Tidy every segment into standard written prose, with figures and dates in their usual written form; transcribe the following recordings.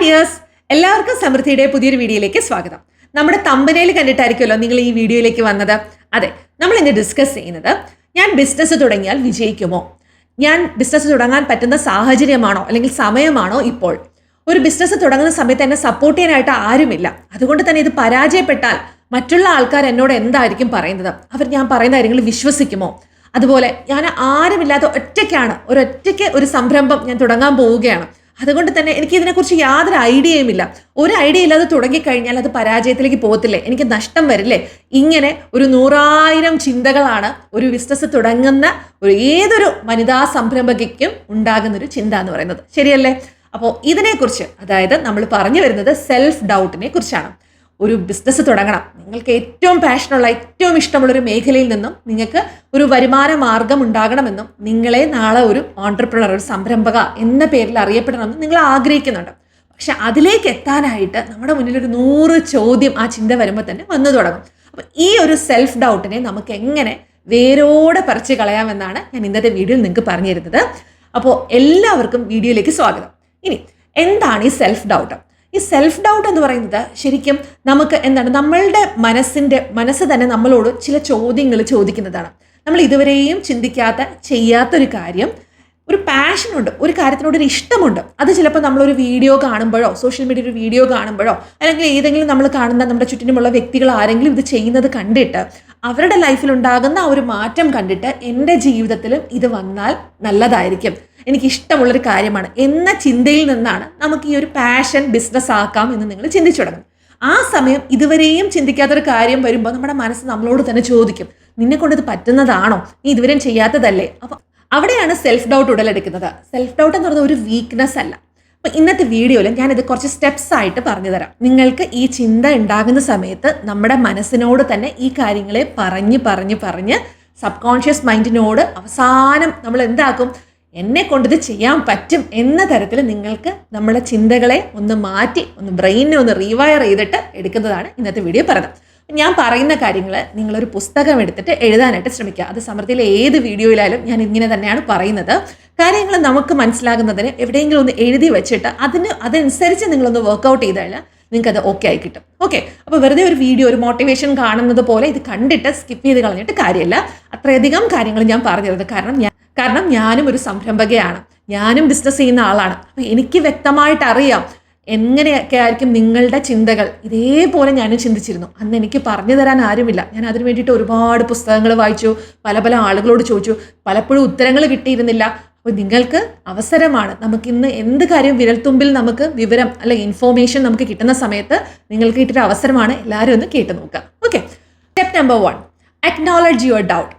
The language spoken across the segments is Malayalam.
ഡിയേഴ്സ്, എല്ലാവർക്കും സമൃദ്ധിയുടെ പുതിയൊരു വീഡിയോയിലേക്ക് സ്വാഗതം. നമ്മുടെ തമ്പനയിൽ കണ്ടിട്ടായിരിക്കുമല്ലോ നിങ്ങൾ ഈ വീഡിയോയിലേക്ക് വന്നത്. അതെ, നമ്മൾ ഇന്ന് ഡിസ്കസ് ചെയ്യുന്നത് ഞാൻ ബിസിനസ് തുടങ്ങിയാൽ വിജയിക്കുമോ, ഞാൻ ബിസിനസ് തുടങ്ങാൻ പറ്റുന്ന സാഹചര്യമാണോ അല്ലെങ്കിൽ സമയമാണോ ഇപ്പോൾ. ഒരു ബിസിനസ് തുടങ്ങുന്ന സമയത്ത് എന്നെ സപ്പോർട്ട് ചെയ്യാനായിട്ട് ആരുമില്ല. അതുകൊണ്ട് തന്നെ ഇത് പരാജയപ്പെട്ടാൽ മറ്റുള്ള ആൾക്കാർ എന്നോട് എന്തായിരിക്കും പറയുന്നത്, അവർ ഞാൻ പറയുന്ന കാര്യങ്ങൾ വിശ്വസിക്കുമോ. അതുപോലെ ഞാൻ ആരുമില്ലാതെ ഒറ്റയ്ക്ക് ഒരു സംരംഭം ഞാൻ തുടങ്ങാൻ പോവുകയാണ്. അതുകൊണ്ട് തന്നെ എനിക്ക് ഇതിനെക്കുറിച്ച് യാതൊരു ഐഡിയയും ഇല്ല. ഒരു ഐഡിയ ഇല്ലാതെ തുടങ്ങിക്കഴിഞ്ഞാൽ അത് പരാജയത്തിലേക്ക് പോകത്തില്ലേ, എനിക്ക് നഷ്ടം വരില്ലേ. ഇങ്ങനെ ഒരു 100,000 ചിന്തകളാണ് ഒരു ബിസിനസ് തുടങ്ങുന്ന ഏതൊരു വനിതാ സംരംഭകയ്ക്കും ഉണ്ടാകുന്നൊരു ചിന്ത എന്ന് പറയുന്നത്. ശരിയല്ലേ? അപ്പോൾ ഇതിനെക്കുറിച്ച്, അതായത് നമ്മൾ പറഞ്ഞു വരുന്നത് സെൽഫ് ഡൗട്ടിനെ കുറിച്ചാണ്. ഒരു ബിസിനസ് തുടങ്ങണം, നിങ്ങൾക്ക് ഏറ്റവും പാഷനുള്ള ഏറ്റവും ഇഷ്ടമുള്ളൊരു മേഖലയിൽ നിന്നും നിങ്ങൾക്ക് ഒരു വരുമാന മാർഗം ഉണ്ടാകണമെന്നും നിങ്ങളെ നാളെ ഒരു ഓൺട്രപ്രണർ, ഒരു സംരംഭക എന്ന പേരിൽ അറിയപ്പെടണമെന്നും നിങ്ങൾ ആഗ്രഹിക്കുന്നുണ്ട്. പക്ഷെ അതിലേക്ക് എത്താനായിട്ട് നമ്മുടെ മുന്നിൽ ഒരു 100 ചോദ്യം ആ ചിന്ത വരുമ്പോൾ തന്നെ വന്നു തുടങ്ങും. അപ്പം ഈ ഒരു സെൽഫ് ഡൗട്ടിനെ നമുക്ക് എങ്ങനെ വേരോടെ പറിച്ച് കളയാമെന്നാണ് ഞാൻ ഇന്നത്തെ വീഡിയോയിൽ നിങ്ങൾക്ക് പറഞ്ഞു തരുന്നത്. അപ്പോൾ എല്ലാവർക്കും വീഡിയോയിലേക്ക് സ്വാഗതം. ഇനി എന്താണ് ഈ സെൽഫ് ഡൗട്ട്? ഈ സെൽഫ് ഡൗട്ട് എന്ന് പറയുന്നത് ശരിക്കും നമുക്ക് എന്താണ്, നമ്മളുടെ മനസ്സ് തന്നെ നമ്മളോട് ചില ചോദ്യങ്ങൾ ചോദിക്കുന്നതാണ്. നമ്മൾ ഇതുവരെയും ചെയ്യാത്തൊരു കാര്യം, ഒരു പാഷനുണ്ട്, ഒരു കാര്യത്തിനോട് ഒരു ഇഷ്ടമുണ്ട്. അത് ചിലപ്പോൾ നമ്മളൊരു വീഡിയോ കാണുമ്പോഴോ, സോഷ്യൽ മീഡിയ ഒരു വീഡിയോ കാണുമ്പോഴോ, അല്ലെങ്കിൽ ഏതെങ്കിലും നമ്മൾ കാണുന്ന നമ്മുടെ ചുറ്റിനുമുള്ള വ്യക്തികൾ ആരെങ്കിലും ഇത് ചെയ്യുന്നത് കണ്ടിട്ട് അവരുടെ ലൈഫിൽ ഉണ്ടാകുന്ന ആ ഒരു മാറ്റം കണ്ടിട്ട് എൻ്റെ ജീവിതത്തിലും ഇത് വന്നാൽ നല്ലതായിരിക്കും, എനിക്കിഷ്ടമുള്ളൊരു കാര്യമാണ് എന്ന ചിന്തയിൽ നിന്നാണ് നമുക്ക് ഈ ഒരു പാഷൻ ബിസിനസ് ആക്കാം എന്ന് നിങ്ങൾ ചിന്തിച്ചു തുടങ്ങും. ആ സമയം ഇതുവരെയും ചിന്തിക്കാത്തൊരു കാര്യം വരുമ്പോൾ നമ്മുടെ മനസ്സ് നമ്മളോട് തന്നെ ചോദിക്കും, നിന്നെ കൊണ്ട് ഇത് പറ്റുന്നതാണോ, നീ ഇതുവരെയും ചെയ്യാത്തതല്ലേ. അപ്പം അവിടെയാണ് സെൽഫ് ഡൗട്ട് ഉടലെടുക്കുന്നത്. സെൽഫ് ഡൗട്ട് എന്ന് പറയുന്നത് ഒരു വീക്ക്നെസ് അല്ല. അപ്പം ഇന്നത്തെ വീഡിയോയിൽ ഞാനിത് കുറച്ച് സ്റ്റെപ്സ് ആയിട്ട് പറഞ്ഞു തരാം. നിങ്ങൾക്ക് ഈ ചിന്ത ഉണ്ടാകുന്ന സമയത്ത് നമ്മുടെ മനസ്സിനോട് തന്നെ ഈ കാര്യങ്ങളെ പറഞ്ഞ് സബ് കോൺഷ്യസ് മൈൻഡിനോട് അവസാനം നമ്മൾ എന്താക്കും, എന്നെ കൊണ്ടിത് ചെയ്യാൻ പറ്റും എന്ന തരത്തിൽ നിങ്ങൾക്ക് നമ്മുടെ ചിന്തകളെ ഒന്ന് മാറ്റി, ബ്രെയിനെ ഒന്ന് റീവയർ ചെയ്തിട്ട് എടുക്കുന്നതാണ് ഇന്നത്തെ വീഡിയോ പറയുന്നത്. ഞാൻ പറയുന്ന കാര്യങ്ങൾ നിങ്ങളൊരു പുസ്തകം എടുത്തിട്ട് എഴുതാനായിട്ട് ശ്രമിക്കുക. അത് സമൃദ്ധിയിലെ ഏത് വീഡിയോയിലായാലും ഞാൻ ഇങ്ങനെ തന്നെയാണ് പറയുന്നത്. കാര്യങ്ങൾ നമുക്ക് മനസ്സിലാകുന്നതിന് എവിടെയെങ്കിലും ഒന്ന് എഴുതി വെച്ചിട്ട് അതനുസരിച്ച് നിങ്ങളൊന്ന് വർക്കൗട്ട് ചെയ്താൽ നിങ്ങൾക്കത് ഓക്കെ ആയി കിട്ടും. ഓക്കെ, അപ്പോൾ വെറുതെ ഒരു വീഡിയോ, ഒരു മോട്ടിവേഷൻ കാണുന്നത് പോലെ ഇത് കണ്ടിട്ട് സ്കിപ്പ് ചെയ്ത് കളഞ്ഞിട്ട് കാര്യമില്ല. അത്രയധികം കാര്യങ്ങൾ ഞാൻ പറഞ്ഞു തരുന്നത് കാരണം ഞാനും ഒരു സംരംഭകയാണ്, ഞാനും ബിസിനസ് ചെയ്യുന്ന ആളാണ്. അപ്പോൾ എനിക്ക് വ്യക്തമായിട്ട് അറിയാം എങ്ങനെയൊക്കെ ആയിരിക്കും നിങ്ങളുടെ ചിന്തകൾ. ഇതേപോലെ ഞാനും ചിന്തിച്ചിരുന്നു. അന്ന് എനിക്ക് പറഞ്ഞു തരാൻ ആരുമില്ല. ഞാൻ അതിന് വേണ്ടിയിട്ട് ഒരുപാട് പുസ്തകങ്ങൾ വായിച്ചു, പല ആളുകളോട് ചോദിച്ചു, പലപ്പോഴും ഉത്തരങ്ങൾ കിട്ടിയിരുന്നില്ല. അപ്പോൾ നിങ്ങൾക്ക് അവസരമാണ്. നമുക്കിന്ന് എന്ത് കാര്യം വിരൽത്തുമ്പിൽ നമുക്ക് വിവരം അല്ലെങ്കിൽ ഇൻഫോർമേഷൻ നമുക്ക് കിട്ടുന്ന സമയത്ത് നിങ്ങൾക്ക് കിട്ടിയ അവസരമാണ്. എല്ലാവരും ഒന്ന് കേട്ട് നോക്കുക. Okay, step number 1, acknowledge your doubt.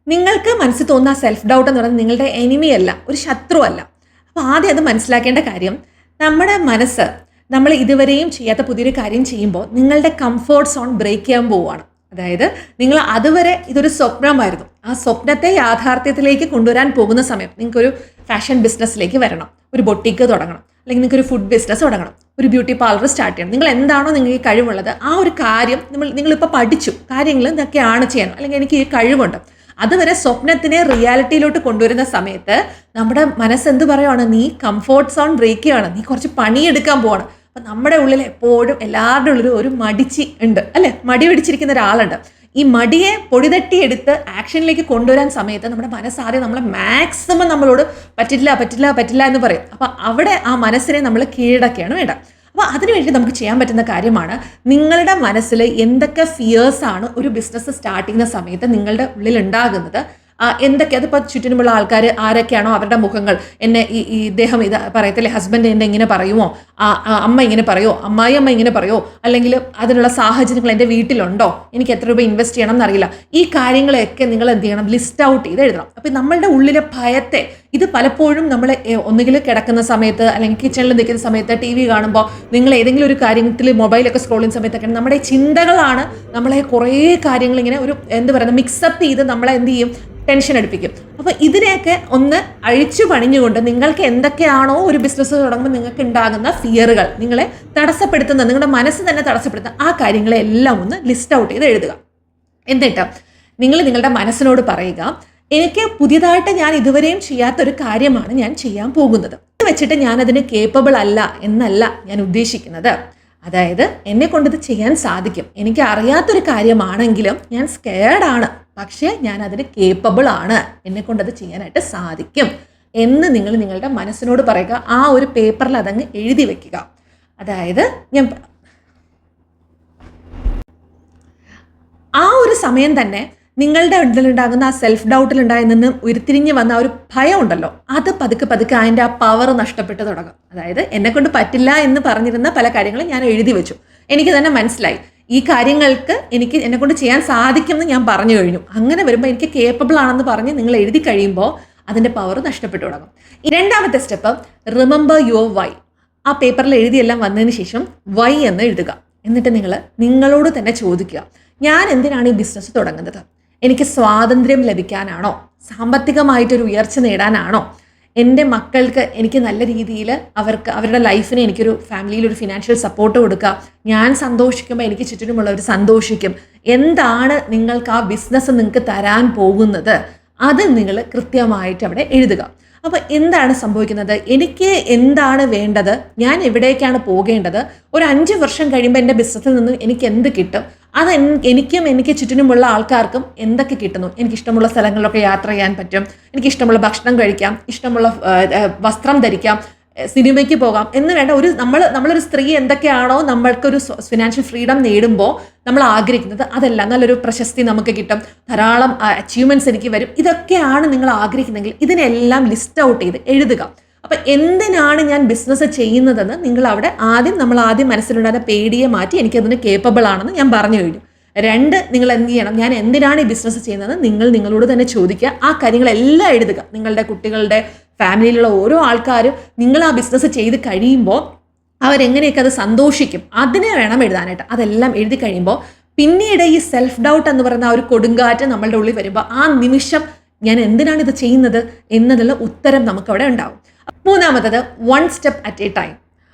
നിങ്ങൾക്ക് മനസ്സിൽ തോന്നുന്ന സെൽഫ് ഡൗട്ട് എന്ന് പറയുന്നത് നിങ്ങളുടെ എനിമിയല്ല, ഒരു ശത്രുവല്ല. അപ്പോൾ ആദ്യം അത് മനസ്സിലാക്കേണ്ട കാര്യം, നമ്മുടെ മനസ്സ് നമ്മൾ ഇതുവരെയും ചെയ്യാത്ത പുതിയൊരു കാര്യം ചെയ്യുമ്പോൾ നിങ്ങളുടെ കംഫോർട്ട് സോൺ ബ്രേക്ക് ചെയ്യാൻ പോവുകയാണ്. അതായത് നിങ്ങൾ അതുവരെ ഇതൊരു സ്വപ്നമായിരുന്നു, ആ സ്വപ്നത്തെ യാഥാർത്ഥ്യത്തിലേക്ക് കൊണ്ടുവരാൻ പോകുന്ന സമയം നിങ്ങൾക്കൊരു ഫാഷൻ ബിസിനസ്സിലേക്ക് വരണം, ഒരു ബൊട്ടിക്ക് തുടങ്ങണം, അല്ലെങ്കിൽ നിങ്ങൾക്കൊരു ഫുഡ് ബിസിനസ് തുടങ്ങണം, ഒരു ബ്യൂട്ടി പാർലർ സ്റ്റാർട്ട് ചെയ്യണം. നിങ്ങൾ എന്താണോ നിങ്ങൾക്ക് കഴിവുള്ളത് ആ ഒരു കാര്യം നിങ്ങളിപ്പോൾ പഠിച്ചു, കാര്യങ്ങൾ ഇതൊക്കെയാണ് ചെയ്യണം, അല്ലെങ്കിൽ എനിക്ക് ഈ കഴിവുണ്ട്. അതുവരെ സ്വപ്നത്തിനെ റിയാലിറ്റിയിലോട്ട് കൊണ്ടുവരുന്ന സമയത്ത് നമ്മുടെ മനസ്സെന്ത് പറയുവാണ്, നീ കംഫോർട്ട് സോൺ ബ്രേക്ക് ചെയ്യുകയാണ്, നീ കുറച്ച് പണിയെടുക്കാൻ പോവാണ്. അപ്പം നമ്മുടെ ഉള്ളിൽ എപ്പോഴും എല്ലാവരുടെ ഉള്ളിൽ ഒരു മടിച്ചി ഉണ്ട്, അല്ലേ? മടി പിടിച്ചിരിക്കുന്ന ഒരാളുണ്ട്. ഈ മടിയെ പൊടിതട്ടിയെടുത്ത് ആക്ഷനിലേക്ക് കൊണ്ടുവരാൻ സമയത്ത് നമ്മുടെ മനസ്സാദ്യം നമ്മളെ മാക്സിമം നമ്മളോട് പറ്റില്ല എന്ന് പറയും. അപ്പം അവിടെ ആ മനസ്സിനെ നമ്മൾ കീഴടക്കുകയാണ് വേണ്ടത്. അപ്പോൾ അതിനുവേണ്ടി നമുക്ക് ചെയ്യാൻ പറ്റുന്ന കാര്യമാണ്, നിങ്ങളുടെ മനസ്സിൽ എന്തൊക്കെ ഫിയേഴ്സാണ് ഒരു ബിസിനസ് സ്റ്റാർട്ട് ചെയ്യുന്ന സമയത്ത് നിങ്ങളുടെ ഉള്ളിൽ ഉണ്ടാകുന്നത്, എന്തൊക്കെ, അതിപ്പോൾ ചുറ്റിനുമുള്ള ആൾക്കാർ ആരൊക്കെയാണോ അവരുടെ മുഖങ്ങൾ, എന്നെ ഇദ്ദേഹം ഇത് പറയത്തില്ലേ, ഹസ്ബൻഡ് എന്നെ ഇങ്ങനെ പറയുമോ, അമ്മ ഇങ്ങനെ പറയുമോ, അമ്മായിയമ്മ ഇങ്ങനെ പറയുമോ, അല്ലെങ്കിൽ അതിനുള്ള സാഹചര്യങ്ങൾ എൻ്റെ വീട്ടിലുണ്ടോ, എനിക്ക് എത്ര രൂപ ഇൻവെസ്റ്റ് ചെയ്യണം എന്നറിയില്ല. ഈ കാര്യങ്ങളെയൊക്കെ നിങ്ങൾ എന്ത് ചെയ്യണം, ലിസ്റ്റ് ഔട്ട് ചെയ്ത് എഴുതണം. അപ്പോൾ നമ്മളുടെ ഉള്ളിലെ ഭയത്തെ, ഇത് പലപ്പോഴും നമ്മൾ ഒന്നുകിൽ കിടക്കുന്ന സമയത്ത് അല്ലെങ്കിൽ കിച്ചണിൽ നിൽക്കുന്ന സമയത്ത്, ടി വി കാണുമ്പോൾ, നിങ്ങൾ ഏതെങ്കിലും ഒരു കാര്യത്തിൽ മൊബൈലൊക്കെ സ്ക്രോൾ ചെയ്യുന്ന സമയത്തൊക്കെ നമ്മുടെ ചിന്തകളാണ് നമ്മളെ കുറേ കാര്യങ്ങൾ ഇങ്ങനെ ഒരു മിക്സപ്പ് ചെയ്ത് നമ്മളെ എന്ത് ചെയ്യും, ടെൻഷൻ അടുപ്പിക്കും. അപ്പോൾ ഇതിനെയൊക്കെ ഒന്ന് അഴിച്ചു പണിഞ്ഞുകൊണ്ട് നിങ്ങൾക്ക് എന്തൊക്കെയാണോ ഒരു ബിസിനസ് തുടങ്ങുമ്പോൾ നിങ്ങൾക്ക് ഉണ്ടാകുന്ന ഫിയറുകൾ, നിങ്ങളെ തടസ്സപ്പെടുത്തുന്ന, നിങ്ങളുടെ മനസ്സ് തന്നെ തടസ്സപ്പെടുത്തുന്ന ആ കാര്യങ്ങളെല്ലാം ഒന്ന് ലിസ്റ്റ് ഔട്ട് ചെയ്ത് എഴുതുക. എന്നിട്ട് നിങ്ങൾ നിങ്ങളുടെ മനസ്സിനോട് പറയുക, എനിക്ക് പുതിയതായിട്ട് ഞാൻ ഇതുവരെയും ചെയ്യാത്തൊരു കാര്യമാണ് ഞാൻ ചെയ്യാൻ പോകുന്നത്. വെച്ചിട്ട് ഞാനതിന് കേപ്പബിൾ അല്ല എന്നല്ല ഞാൻ ഉദ്ദേശിക്കുന്നത്. അതായത് എന്നെ കൊണ്ടിത് ചെയ്യാൻ സാധിക്കും, എനിക്ക് അറിയാത്തൊരു കാര്യമാണെങ്കിലും ഞാൻ സ്കെയർഡാണ്, പക്ഷേ ഞാൻ അതിന് കേപ്പബിൾ ആണ്, എന്നെ കൊണ്ടത് ചെയ്യാനായിട്ട് സാധിക്കും എന്ന് നിങ്ങൾ നിങ്ങളുടെ മനസ്സിനോട് പറയുക. ആ ഒരു പേപ്പറിൽ അതങ്ങ് എഴുതി വെക്കുക. അതായത് ആ ഒരു സമയം തന്നെ നിങ്ങളുടെ ഉള്ളിലുണ്ടാകുന്ന ആ സെൽഫ് ഡൗട്ടിലുണ്ടായി നിന്ന് ഉരുത്തിരിഞ്ഞ് വന്ന ആ ഒരു ഭയം ഉണ്ടല്ലോ, അത് പതുക്കെ പതുക്കെ അതിൻ്റെ ആ പവർ നഷ്ടപ്പെട്ട് തുടങ്ങും. അതായത് എന്നെ കൊണ്ട് പറ്റില്ല എന്ന് പറഞ്ഞിരുന്ന പല കാര്യങ്ങളും ഞാൻ എഴുതി വെച്ചു, എനിക്ക് തന്നെ മനസ്സിലായി ഈ കാര്യങ്ങൾക്ക് എന്നെ കൊണ്ട് ചെയ്യാൻ സാധിക്കുമെന്ന് ഞാൻ പറഞ്ഞു കഴിഞ്ഞു. അങ്ങനെ വരുമ്പോൾ എനിക്ക് കേപ്പബിൾ ആണെന്ന് പറഞ്ഞ് നിങ്ങൾ എഴുതി കഴിയുമ്പോൾ അതിൻ്റെ പവർ നഷ്ടപ്പെട്ടു തുടങ്ങും. രണ്ടാമത്തെ സ്റ്റെപ്പ്, റിമെമ്പർ യുവർ വൈ. ആ പേപ്പറിൽ എഴുതിയെല്ലാം വന്നതിന് ശേഷം വൈ എന്ന് എഴുതുക. എന്നിട്ട് നിങ്ങളോട് തന്നെ ചോദിക്കുക, ഞാൻ എന്തിനാണ് ഈ ബിസിനസ് തുടങ്ങുന്നത്? എനിക്ക് സ്വാതന്ത്ര്യം ലഭിക്കാനാണോ? സാമ്പത്തികമായിട്ടൊരു ഉയർച്ച നേടാനാണോ? എൻ്റെ മക്കൾക്ക് എനിക്ക് നല്ല രീതിയിൽ അവരുടെ ലൈഫിന് എനിക്കൊരു ഫാമിലിയിൽ ഒരു ഫിനാൻഷ്യൽ സപ്പോർട്ട് കൊടുക്കുക, ഞാൻ സന്തോഷിക്കുമ്പോൾ എനിക്ക് ചുറ്റിനുമുള്ളവർ സന്തോഷിക്കും. എന്താണ് നിങ്ങൾക്ക് ആ ബിസിനസ് നിങ്ങൾക്ക് തരാൻ പോകുന്നത്? അത് നിങ്ങൾ കൃത്യമായിട്ട് അവിടെ എഴുതുക. അപ്പോൾ എന്താണ് സംഭവിക്കുന്നത്? എനിക്ക് എന്താണ് വേണ്ടത്? ഞാൻ എവിടേക്കാണ് പോകേണ്ടത്? ഒരു 5 വർഷം കഴിയുമ്പോൾ എൻ്റെ ബിസിനസ്സിൽ നിന്ന് എനിക്ക് എന്ത് കിട്ടും? അത് എനിക്കും എനിക്ക് ചുറ്റിനുമുള്ള ആൾക്കാർക്കും എന്തൊക്കെ കിട്ടുന്നു? എനിക്കിഷ്ടമുള്ള സ്ഥലങ്ങളിലൊക്കെ യാത്ര ചെയ്യാൻ പറ്റും, എനിക്കിഷ്ടമുള്ള ഭക്ഷണം കഴിക്കാം, ഇഷ്ടമുള്ള വസ്ത്രം ധരിക്കാം, സിനിമയ്ക്ക് പോകാം എന്ന് വേണ്ട നമ്മളൊരു സ്ത്രീ എന്തൊക്കെയാണോ നമ്മൾക്കൊരു ഫിനാൻഷ്യൽ ഫ്രീഡം നേടുമ്പോൾ നമ്മൾ ആഗ്രഹിക്കുന്നത്, അതെല്ലാം നല്ലൊരു പ്രശസ്തി നമുക്ക് കിട്ടും, ധാരാളം അച്ചീവ്മെൻറ്റ്സ് എനിക്ക് വരും, ഇതൊക്കെയാണ് നിങ്ങൾ ആഗ്രഹിക്കുന്നതെങ്കിൽ ഇതിനെല്ലാം ലിസ്റ്റ് ഔട്ട് ചെയ്ത് എഴുതുക. അപ്പം എന്തിനാണ് ഞാൻ ബിസിനസ് ചെയ്യുന്നതെന്ന് നമ്മൾ ആദ്യം മനസ്സിലുണ്ടാകുന്ന പേടിയെ മാറ്റി എനിക്കതിന് കേപ്പബിൾ ആണെന്ന് ഞാൻ പറഞ്ഞു കഴിഞ്ഞു. 2, നിങ്ങൾ എന്ത് ചെയ്യണം? ഞാൻ എന്തിനാണ് ഈ ബിസിനസ് ചെയ്യുന്നത് നിങ്ങളോട് തന്നെ ചോദിക്കുക. ആ കാര്യങ്ങളെല്ലാം എഴുതുക. നിങ്ങളുടെ കുട്ടികളുടെ ഫാമിലിയിലുള്ള ഓരോ ആൾക്കാരും നിങ്ങൾ ആ ബിസിനസ് ചെയ്ത് കഴിയുമ്പോൾ അവരെങ്ങനെയൊക്കെ അത് സന്തോഷിക്കും, അതിനെ വേണം എഴുതാനായിട്ട്. അതെല്ലാം എഴുതി കഴിയുമ്പോൾ പിന്നീട് ഈ സെൽഫ് ഡൗട്ട് എന്ന് പറയുന്ന ആ ഒരു കൊടുങ്കാറ്റ് നമ്മളുടെ ഉള്ളിൽ വരുമ്പോൾ ആ നിമിഷം ഞാൻ എന്തിനാണ് ഇത് ചെയ്യുന്നത് എന്നതിലുള്ള ഉത്തരം നമുക്കവിടെ ഉണ്ടാവും. 3-മത്തത്, 1 സ്റ്റെപ്പ് അറ്റ് എ ടൈം.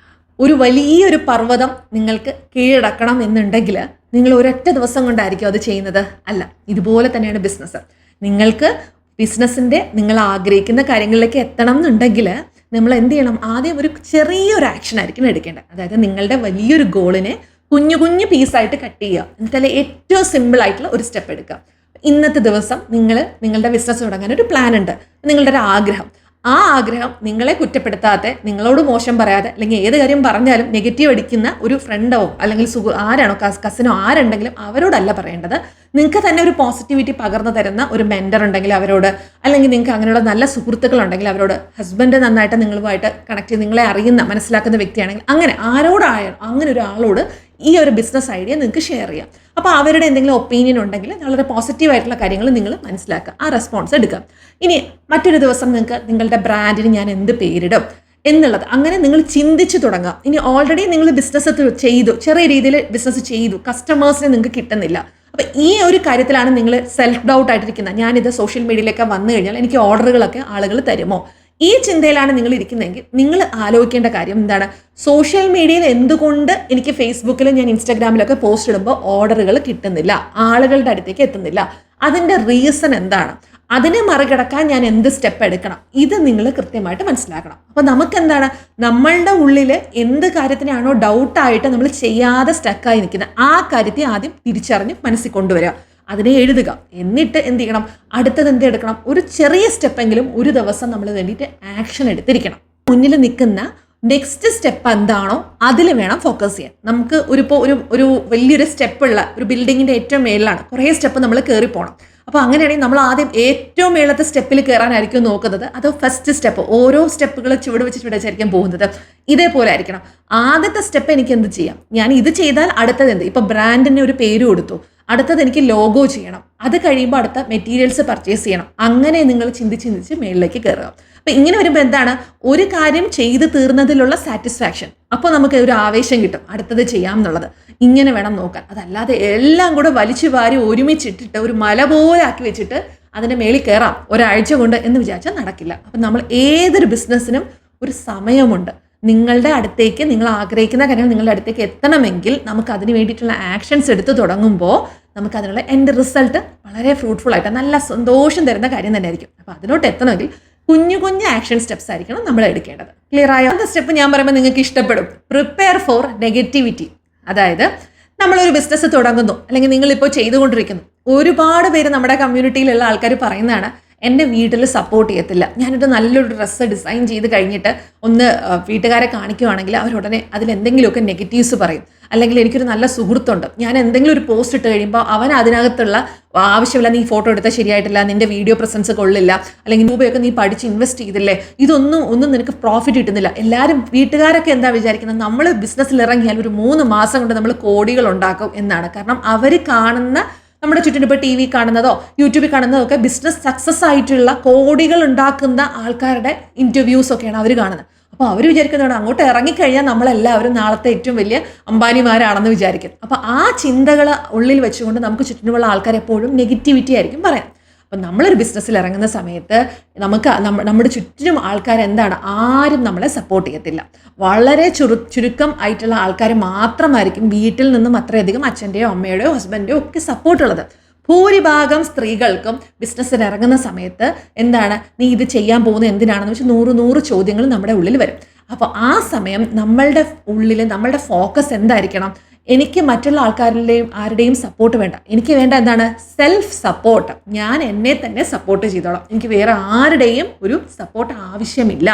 ഒരു വലിയൊരു പർവ്വതം നിങ്ങൾക്ക് കീഴടക്കണം എന്നുണ്ടെങ്കിൽ നിങ്ങൾ ഒരൊറ്റ ദിവസം കൊണ്ടായിരിക്കും അത് ചെയ്യുന്നത്? അല്ല. ഇതുപോലെ തന്നെയാണ് ബിസിനസ്. നിങ്ങൾക്ക് നിങ്ങൾ ആഗ്രഹിക്കുന്ന കാര്യങ്ങളിലേക്ക് എത്തണം എന്നുണ്ടെങ്കിൽ നമ്മൾ എന്ത് ചെയ്യണം? ആദ്യം ഒരു ചെറിയൊരു ആക്ഷൻ ആയിരിക്കും എടുക്കേണ്ടത്. അതായത് നിങ്ങളുടെ വലിയൊരു ഗോളിനെ കുഞ്ഞു കുഞ്ഞു പീസായിട്ട് കട്ട് ചെയ്യുക. എന്നിട്ടല്ലേ ഏറ്റവും സിമ്പിളായിട്ടുള്ള ഒരു സ്റ്റെപ്പ് എടുക്കുക. ഇന്നത്തെ ദിവസം നിങ്ങളുടെ ബിസിനസ് തുടങ്ങാൻ ഒരു പ്ലാൻ ഉണ്ട്, നിങ്ങളുടെ ഒരു ആഗ്രഹം. ആ ആഗ്രഹം നിങ്ങളെ കുറ്റപ്പെടുത്താതെ, നിങ്ങളോട് മോശം പറയാതെ, അല്ലെങ്കിൽ ഏത് കാര്യം പറഞ്ഞാലും നെഗറ്റീവ് അടിക്കുന്ന ഒരു ഫ്രണ്ടോ അല്ലെങ്കിൽ ആരാണോ കസിനോ ആരുണ്ടെങ്കിലും അവരോടല്ല പറയേണ്ടത്. നിങ്ങൾക്ക് തന്നെ ഒരു പോസിറ്റിവിറ്റി പകർന്നു തരുന്ന ഒരു മെൻറ്റർ ഉണ്ടെങ്കിൽ അവരോട്, അല്ലെങ്കിൽ നിങ്ങൾക്ക് അങ്ങനെയുള്ള നല്ല സുഹൃത്തുക്കളുണ്ടെങ്കിൽ അവരോട്, ഹസ്ബൻഡ് നന്നായിട്ട് നിങ്ങളുമായിട്ട് കണക്ട് ചെയ്ത് നിങ്ങളെ അറിയുന്ന മനസ്സിലാക്കുന്ന വ്യക്തിയാണെങ്കിൽ അങ്ങനെ ഒരാളോട് ഈ ഒരു ബിസിനസ് ഐഡിയ നിങ്ങൾക്ക് ഷെയർ ചെയ്യാം. അപ്പോൾ അവരുടെ എന്തെങ്കിലും ഒപ്പീനിയൻ ഉണ്ടെങ്കിൽ വളരെ പോസിറ്റീവായിട്ടുള്ള കാര്യങ്ങൾ നിങ്ങൾ മനസ്സിലാക്കുക, ആ റെസ്പോൺസ് എടുക്കുക. ഇനി മറ്റൊരു ദിവസം നിങ്ങളുടെ ബ്രാൻഡിന് ഞാൻ എന്ത് പേരിടും എന്നുള്ളത് അങ്ങനെ നിങ്ങൾ ചിന്തിച്ച് തുടങ്ങുക. ഇനി ഓൾറെഡി നിങ്ങൾ ബിസിനസ് ചെയ്തു, ചെറിയ രീതിയിൽ ബിസിനസ് ചെയ്തു, കസ്റ്റമേഴ്സിനെ നിങ്ങൾക്ക് കിട്ടുന്നില്ല. അപ്പോൾ ഈ ഒരു കാര്യത്തിലാണ് നിങ്ങൾ സെൽഫ് ഡൗട്ട് ആയിട്ടിരിക്കുന്നത്. ഞാനിത് സോഷ്യൽ മീഡിയയിലൊക്കെ വന്നു കഴിഞ്ഞാൽ എനിക്ക് ഓർഡറുകളൊക്കെ ആളുകൾ തരുമോ? ഈ ചിന്തയിലാണ് നിങ്ങൾ ഇരിക്കുന്നതെങ്കിൽ നിങ്ങൾ ആലോചിക്കേണ്ട കാര്യം എന്താണ്? സോഷ്യൽ മീഡിയയിൽ എന്തുകൊണ്ട് എനിക്ക് ഫേസ്ബുക്കിലും ഞാൻ ഇൻസ്റ്റാഗ്രാമിലൊക്കെ പോസ്റ്റ് ഇടുമ്പോൾ ഓർഡറുകൾ കിട്ടുന്നില്ല, ആളുകളുടെ അടുത്തേക്ക് എത്തുന്നില്ല? അതിൻ്റെ റീസൺ എന്താണ്? അതിനെ മറികടക്കാൻ ഞാൻ എന്ത് സ്റ്റെപ്പ് എടുക്കണം? ഇത് നിങ്ങൾ കൃത്യമായിട്ട് മനസ്സിലാക്കണം. അപ്പോൾ നമുക്കെന്താണ്, നമ്മളുടെ ഉള്ളിൽ എന്ത് കാര്യത്തിനാണോ ഡൗട്ടായിട്ട് നമ്മൾ ചെയ്യാതെ സ്റ്റക്കായി നിൽക്കുന്നത്, ആ കാര്യത്തെ ആദ്യം തിരിച്ചറിഞ്ഞ് മനസ്സിൽ കൊണ്ടുവരിക, അതിനെ എഴുതുക. എന്നിട്ട് എന്ത് ചെയ്യണം? അടുത്തത് എന്ത് എടുക്കണം? ഒരു ചെറിയ സ്റ്റെപ്പെങ്കിലും ഒരു ദിവസം നമ്മൾ വേണ്ടിയിട്ട് ആക്ഷൻ എടുത്തിരിക്കണം. മുന്നിൽ നിൽക്കുന്ന നെക്സ്റ്റ് സ്റ്റെപ്പ് എന്താണോ അതിൽ വേണം ഫോക്കസ് ചെയ്യാൻ. നമുക്ക് ഒരു വലിയൊരു സ്റ്റെപ്പുള്ള ഒരു ബിൽഡിങ്ങിൻ്റെ ഏറ്റവും മേളിലാണ്, കുറേ സ്റ്റെപ്പ് നമ്മൾ കയറി പോകണം. അപ്പോൾ അങ്ങനെയാണെങ്കിൽ നമ്മൾ ആദ്യം ഏറ്റവും മേളത്തെ സ്റ്റെപ്പിൽ കയറാനായിരിക്കും നോക്കുന്നത്. അത് ഫസ്റ്റ് സ്റ്റെപ്പ്, ഓരോ സ്റ്റെപ്പുകൾ ചുവട് വെച്ചായിരിക്കും പോകുന്നത്. ഇതേപോലെ ആയിരിക്കണം. ആദ്യത്തെ സ്റ്റെപ്പ് എനിക്ക് എന്ത് ചെയ്യാം, ഞാൻ ഇത് ചെയ്താൽ അടുത്തത് എന്ത്? ഇപ്പോൾ ബ്രാൻഡിന് ഒരു പേര് കൊടുത്തു, അടുത്തത് എനിക്ക് ലോഗോ ചെയ്യണം, അത് കഴിയുമ്പോൾ അടുത്ത മെറ്റീരിയൽസ് പർച്ചേസ് ചെയ്യണം. അങ്ങനെ നിങ്ങൾ ചിന്തിച്ച് മേളിലേക്ക് കയറുക. അപ്പം ഇങ്ങനെ വരുമ്പോൾ എന്താണ്, ഒരു കാര്യം ചെയ്ത് തീർന്നതിലുള്ള സാറ്റിസ്ഫാക്ഷൻ, അപ്പോൾ നമുക്ക് ഒരു ആവേശം കിട്ടും അടുത്തത് ചെയ്യാം എന്നുള്ളത്. ഇങ്ങനെ വേണം നോക്കാൻ. അതല്ലാതെ എല്ലാം കൂടെ വലിച്ചു വാരി ഒരുമിച്ചിട്ടിട്ട് ഒരു മല പോലെ ആക്കി വെച്ചിട്ട് അതിൻ്റെ മേളിൽ കയറാം ഒരാഴ്ച കൊണ്ട് എന്ന് വിചാരിച്ചാൽ നടക്കില്ല. അപ്പം നമ്മൾ ഏതൊരു ബിസിനസ്സിനും ഒരു സമയമുണ്ട്. നിങ്ങളുടെ അടുത്തേക്ക്, നിങ്ങൾ ആഗ്രഹിക്കുന്ന കാര്യങ്ങൾ നിങ്ങളുടെ അടുത്തേക്ക് എത്തണമെങ്കിൽ നമുക്ക് അതിന് വേണ്ടിയിട്ടുള്ള ആക്ഷൻസ് എടുത്ത് തുടങ്ങുമ്പോൾ നമുക്ക് അതിനുള്ള എൻ്റെ റിസൾട്ട് വളരെ ഫ്രൂട്ട്ഫുൾ ആയിട്ട് നല്ല സന്തോഷം തരുന്ന കാര്യം തന്നെ ആയിരിക്കും. അപ്പോൾ അതിലോട്ട് എത്തണമെങ്കിൽ കുഞ്ഞു കുഞ്ഞു ആക്ഷൻ സ്റ്റെപ്സ് ആയിരിക്കണം നമ്മൾ എടുക്കേണ്ടത്. ക്ലിയർ ആയോ? അടുത്ത സ്റ്റെപ്പ് ഞാൻ പറയുമ്പോൾ നിങ്ങൾക്ക് ഇഷ്ടപ്പെടും. Prepare for negativity. അതായത് നമ്മളൊരു ബിസിനസ് തുടങ്ങുന്നു, അല്ലെങ്കിൽ നിങ്ങളിപ്പോൾ ചെയ്തുകൊണ്ടിരിക്കുന്നു. ഒരുപാട് പേര് നമ്മുടെ കമ്മ്യൂണിറ്റിയിലുള്ള ആൾക്കാർ പറയുന്നതാണ്, എൻ്റെ വീട്ടിൽ സപ്പോർട്ട് ചെയ്യത്തില്ല. ഞാനൊരു നല്ലൊരു ഡ്രസ്സ് ഡിസൈൻ ചെയ്ത് കഴിഞ്ഞിട്ട് ഒന്ന് വീട്ടുകാരെ കാണിക്കുവാണെങ്കിൽ അവരുടനെ അതിലെന്തെങ്കിലുമൊക്കെ നെഗറ്റീവ്സ് പറയും. അല്ലെങ്കിൽ എനിക്കൊരു നല്ല സുഹൃത്തുണ്ട്, ഞാൻ എന്തെങ്കിലും ഒരു പോസ്റ്റ് ഇട്ട് കഴിയുമ്പോൾ അവൻ അതിനകത്തുള്ള ആവശ്യമില്ല, നീ ഫോട്ടോ എടുത്താൽ ശരിയായിട്ടില്ല, നിൻ്റെ വീഡിയോ പ്രസൻസ് കൊള്ളില്ല, അല്ലെങ്കിൽ രൂപയൊക്കെ നീ പഠിച്ച് ഇൻവെസ്റ്റ് ചെയ്തില്ലേ, ഒന്നും നിനക്ക് പ്രോഫിറ്റ് കിട്ടുന്നില്ല. എല്ലാവരും വീട്ടുകാരൊക്കെ എന്താ വിചാരിക്കുന്നത്, നമ്മൾ ബിസിനസ്സിൽ ഇറങ്ങിയാൽ ഒരു 3 മാസം കൊണ്ട് നമ്മൾ കോടികൾ ഉണ്ടാക്കും എന്നാണ്. കാരണം അവർ കാണുന്ന നമ്മുടെ ചുറ്റിനും ഇപ്പോൾ TV കാണുന്നതോ യൂട്യൂബിൽ കാണുന്നതോ ഒക്കെ ബിസിനസ് സക്സസ് ആയിട്ടുള്ള കോടികൾ ഉണ്ടാക്കുന്ന ആൾക്കാരുടെ ഇൻ്റർവ്യൂസ് ഒക്കെയാണ് അവർ കാണുന്നത്. അപ്പോൾ അവർ വിചാരിക്കുന്നതാണ് അങ്ങോട്ട് ഇറങ്ങിക്കഴിഞ്ഞാൽ നമ്മളെല്ലാവരും നാളത്തെ ഏറ്റവും വലിയ അംബാനിമാരാണെന്ന് വിചാരിക്കും. അപ്പോൾ ആ ചിന്തകൾ ഉള്ളിൽ വെച്ചുകൊണ്ട് നമുക്ക് ചുറ്റിനുമുള്ള ആൾക്കാർ എപ്പോഴും നെഗറ്റിവിറ്റി ആയിരിക്കും പറയാം. അപ്പം നമ്മളൊരു ബിസിനസ്സിൽ ഇറങ്ങുന്ന സമയത്ത് നമുക്ക് നമ്മുടെ ചുറ്റിനും ആൾക്കാർ എന്താണ്, ആരും നമ്മളെ സപ്പോർട്ട് ചെയ്യത്തില്ല. വളരെ ചുരുക്കം ആയിട്ടുള്ള ആൾക്കാർ മാത്രമായിരിക്കും വീട്ടിൽ നിന്നും അത്രയധികം അച്ഛൻ്റെയോ അമ്മയുടെയോ ഹസ്ബൻഡോ ഒക്കെ സപ്പോർട്ടുള്ളത്. ഭൂരിഭാഗം സ്ത്രീകൾക്കും ബിസിനസ്സിന് ഇറങ്ങുന്ന സമയത്ത് എന്താണ്, നീ ഇത് ചെയ്യാൻ പോകുന്നത് എന്തിനാണെന്ന് വെച്ചാൽ 100 ചോദ്യങ്ങൾ നമ്മുടെ ഉള്ളിൽ വരും. അപ്പോൾ ആ സമയം നമ്മളുടെ ഫോക്കസ് എന്തായിരിക്കണം, എനിക്ക് മറ്റുള്ള ആരുടെയും സപ്പോർട്ട് വേണ്ട. എനിക്ക് വേണ്ട എന്താണ്, സെൽഫ് സപ്പോർട്ട്. ഞാൻ എന്നെ തന്നെ സപ്പോർട്ട് ചെയ്തോളാം. എനിക്ക് വേറെ ആരുടെയും ഒരു സപ്പോർട്ട് ആവശ്യമില്ല.